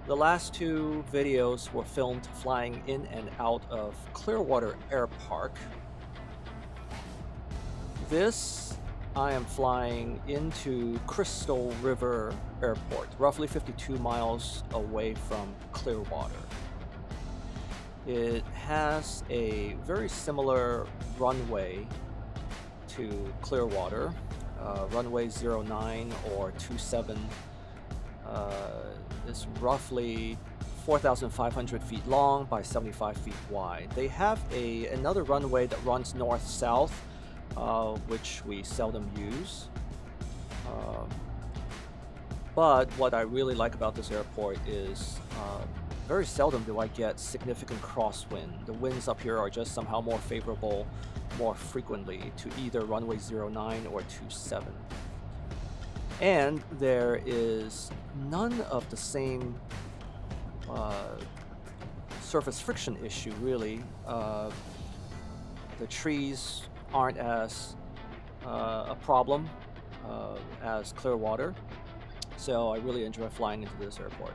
The last two videos were filmed flying in and out of Clearwater Air Park. This, I am flying into Crystal River Airport, roughly 52 miles away from Clearwater. It has a very similar runway to Clearwater, runway 09 or 27 is roughly 4,500 feet long by 75 feet wide. They have another runway that runs north-south, which we seldom use. Um, but what I really like about this airport is very seldom do I get significant crosswind. The winds up here are just somehow more favorable more frequently to either runway 09 or 27. And there is none of the same surface friction issue, really. The trees aren't as a problem as Clearwater, so I really enjoy flying into this airport.